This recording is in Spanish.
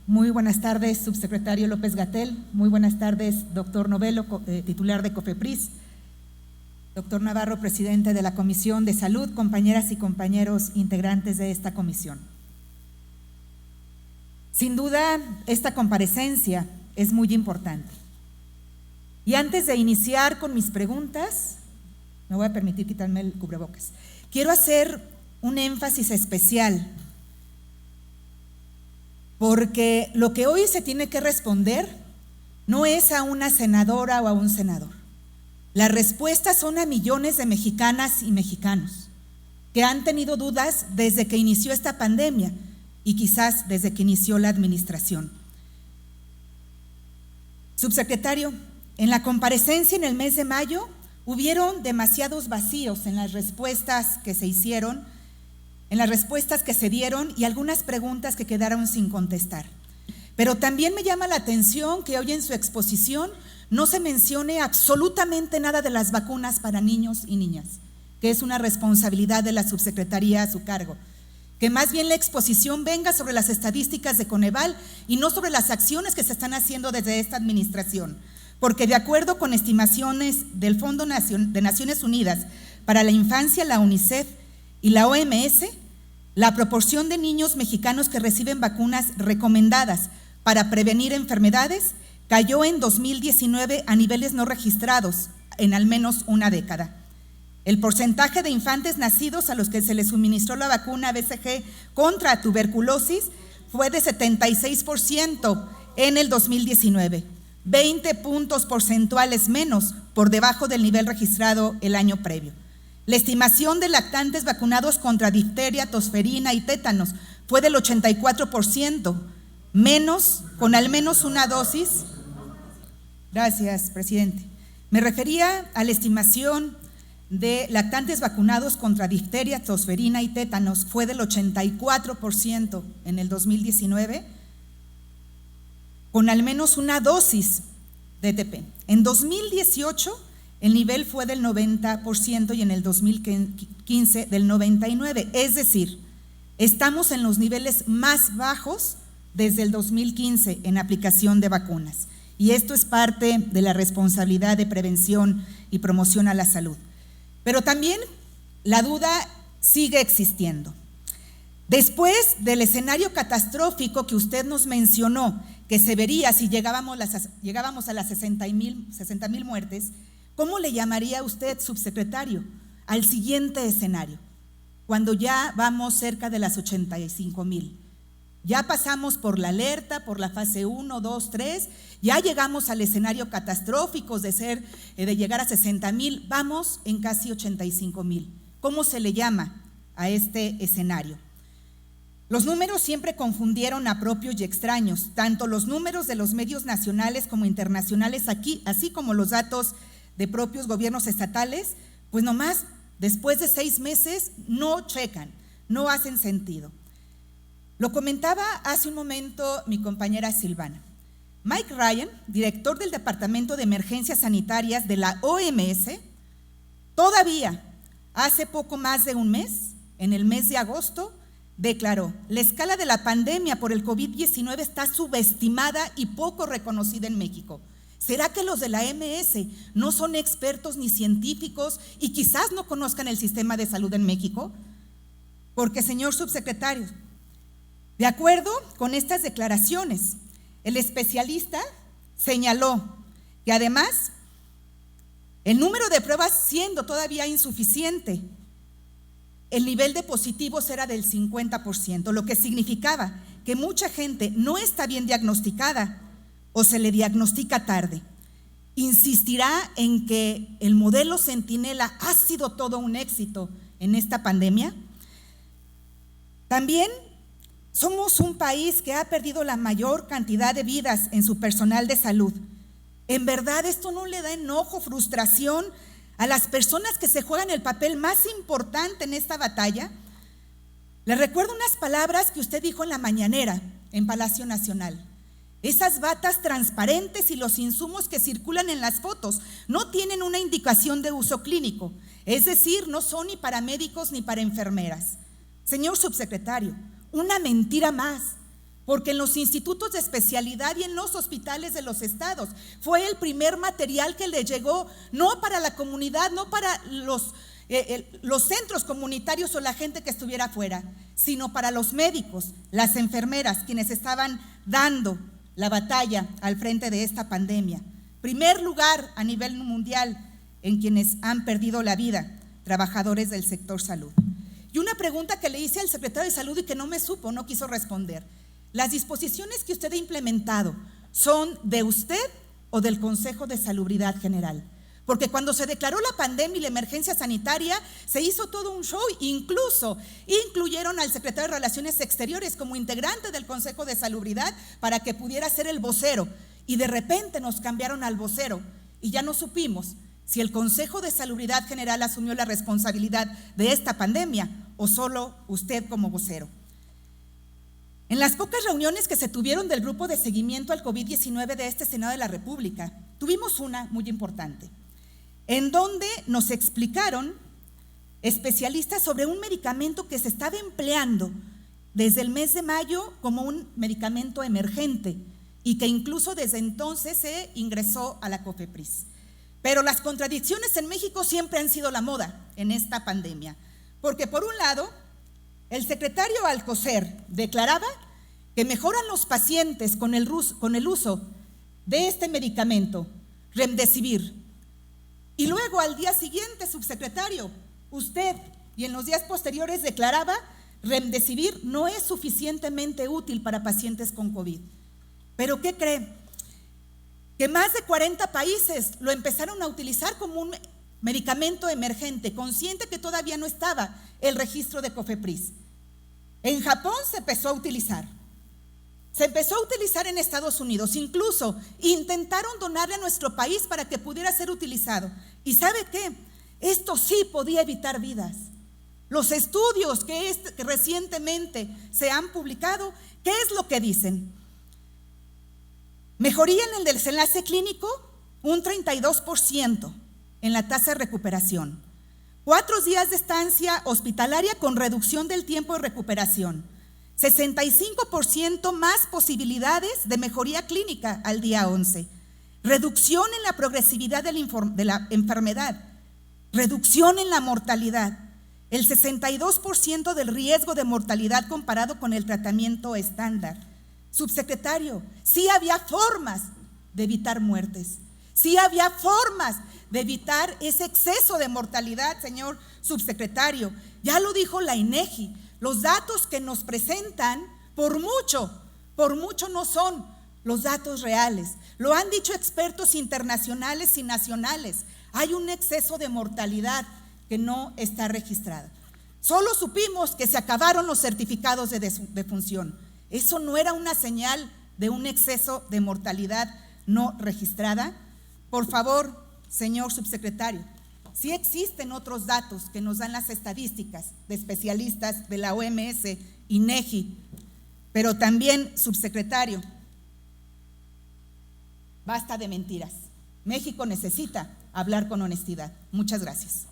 Muy buenas tardes, subsecretario López-Gatell. Muy buenas tardes, doctor Novelo, titular de COFEPRIS. Doctor Navarro, presidente de la Comisión de Salud, compañeras y compañeros integrantes de esta comisión. Sin duda, esta comparecencia es muy importante. Y antes de iniciar con mis preguntas, me voy a permitir quitarme el cubrebocas. Quiero hacer un énfasis especial, porque lo que hoy se tiene que responder no es a una senadora o a un senador. Las respuestas son a millones de mexicanas y mexicanos que han tenido dudas desde que inició esta pandemia y quizás desde que inició la administración. Subsecretario, en la comparecencia en el mes de mayo hubieron demasiados vacíos en las respuestas que se hicieron, en las respuestas que se dieron y algunas preguntas que quedaron sin contestar. Pero también me llama la atención que hoy en su exposición no se mencione absolutamente nada de las vacunas para niños y niñas, que es una responsabilidad de la subsecretaría a su cargo. Que más bien la exposición venga sobre las estadísticas de Coneval y no sobre las acciones que se están haciendo desde esta administración. Porque de acuerdo con estimaciones del Fondo de Naciones Unidas para la Infancia, la UNICEF y la OMS, la proporción de niños mexicanos que reciben vacunas recomendadas para prevenir enfermedades cayó en 2019 a niveles no registrados en al menos una década. El porcentaje de infantes nacidos a los que se les suministró la vacuna BCG contra tuberculosis fue de 76% en el 2019, 20 puntos porcentuales menos por debajo del nivel registrado el año previo. La estimación de lactantes vacunados contra difteria, tosferina y tétanos fue del 84%, menos con al menos una dosis. Gracias, presidente. Me refería a la estimación de lactantes vacunados contra difteria, tosferina y tétanos fue del 84% en el 2019, con al menos una dosis de TP. En 2018 el nivel fue del 90% y en el 2015 del 99%, es decir, estamos en los niveles más bajos desde el 2015 en aplicación de vacunas. Y esto es parte de la responsabilidad de prevención y promoción a la salud. Pero también la duda sigue existiendo. Después del escenario catastrófico que usted nos mencionó, que se vería si llegábamos a las 60,000 muertes, ¿cómo le llamaría usted, subsecretario, al siguiente escenario, cuando ya vamos cerca de las 85,000? Ya pasamos por la alerta, por la fase 1, 2, 3, ya llegamos al escenario catastrófico de llegar a 60,000, vamos en casi 85,000. ¿Cómo se le llama a este escenario? Los números siempre confundieron a propios y extraños, tanto los números de los medios nacionales como internacionales aquí, así como los datos de propios gobiernos estatales, pues nomás después de 6 meses no checan, no hacen sentido. Lo comentaba hace un momento mi compañera Silvana. Mike Ryan, director del Departamento de Emergencias Sanitarias de la OMS, todavía hace poco más de un mes, en el mes de agosto, declaró: la escala de la pandemia por el COVID-19 está subestimada y poco reconocida en México. ¿Será que los de la OMS no son expertos ni científicos y quizás no conozcan el sistema de salud en México? Porque, señor subsecretario, de acuerdo con estas declaraciones, el especialista señaló que además el número de pruebas siendo todavía insuficiente, el nivel de positivos era del 50%, lo que significaba que mucha gente no está bien diagnosticada o se le diagnostica tarde. ¿Insistirá en que el modelo Centinela ha sido todo un éxito en esta pandemia? También somos un país que ha perdido la mayor cantidad de vidas en su personal de salud. ¿En verdad esto no le da enojo, frustración a las personas que se juegan el papel más importante en esta batalla? Les recuerdo unas palabras que usted dijo en la mañanera en Palacio Nacional. Esas batas transparentes y los insumos que circulan en las fotos no tienen una indicación de uso clínico, es decir, no son ni para médicos ni para enfermeras. Señor subsecretario, una mentira más. porque en los institutos de especialidad y en los hospitales de los estados fue el primer material que le llegó, no para la comunidad, no para los centros comunitarios o la gente que estuviera afuera, sino para los médicos, las enfermeras, quienes estaban dando la batalla al frente de esta pandemia. Primer lugar a nivel mundial en quienes han perdido la vida, trabajadores del sector salud. Y una pregunta que le hice al secretario de Salud y que no me supo, no quiso responder. ¿Las disposiciones que usted ha implementado son de usted o del Consejo de Salubridad General? Porque cuando se declaró la pandemia y la emergencia sanitaria, se hizo todo un show, incluso incluyeron al secretario de Relaciones Exteriores como integrante del Consejo de Salubridad para que pudiera ser el vocero. Y de repente nos cambiaron al vocero y ya no supimos si el Consejo de Salubridad General asumió la responsabilidad de esta pandemia o solo usted como vocero. En las pocas reuniones que se tuvieron del grupo de seguimiento al COVID-19 de este Senado de la República, tuvimos una muy importante, en donde nos explicaron especialistas sobre un medicamento que se estaba empleando desde el mes de mayo como un medicamento emergente y que incluso desde entonces se ingresó a la COFEPRIS. Pero las contradicciones en México siempre han sido la moda en esta pandemia, porque por un lado, el secretario Alcocer declaraba que mejoran los pacientes con el uso de este medicamento, Remdesivir. Y luego al día siguiente, subsecretario, usted y en los días posteriores declaraba Remdesivir no es suficientemente útil para pacientes con COVID. ¿Pero qué cree? Que más de 40 países lo empezaron a utilizar como un medicamento emergente, consciente que todavía no estaba el registro de COFEPRIS. En Japón se empezó a utilizar. Se empezó a utilizar en Estados Unidos, incluso intentaron donarle a nuestro país para que pudiera ser utilizado. ¿Y sabe qué? Esto sí podía evitar vidas. Los estudios que recientemente se han publicado, ¿qué es lo que dicen? Mejoría en el desenlace clínico, un 32% en la tasa de recuperación. 4 días de estancia hospitalaria con reducción del tiempo de recuperación. 65% más posibilidades de mejoría clínica al día 11. Reducción en la progresividad de la enfermedad. Reducción en la mortalidad. El 62% del riesgo de mortalidad comparado con el tratamiento estándar. Subsecretario, sí había formas de evitar muertes. Sí había formas de evitar ese exceso de mortalidad, señor subsecretario. Ya lo dijo la INEGI, los datos que nos presentan, por mucho no son los datos reales. Lo han dicho expertos internacionales y nacionales. Hay un exceso de mortalidad que no está registrado. Solo supimos que se acabaron los certificados de defunción. ¿Eso no era una señal de un exceso de mortalidad no registrada? Por favor, señor subsecretario, sí existen otros datos que nos dan las estadísticas de especialistas de la OMS, INEGI, pero también, subsecretario, basta de mentiras. México necesita hablar con honestidad. Muchas gracias.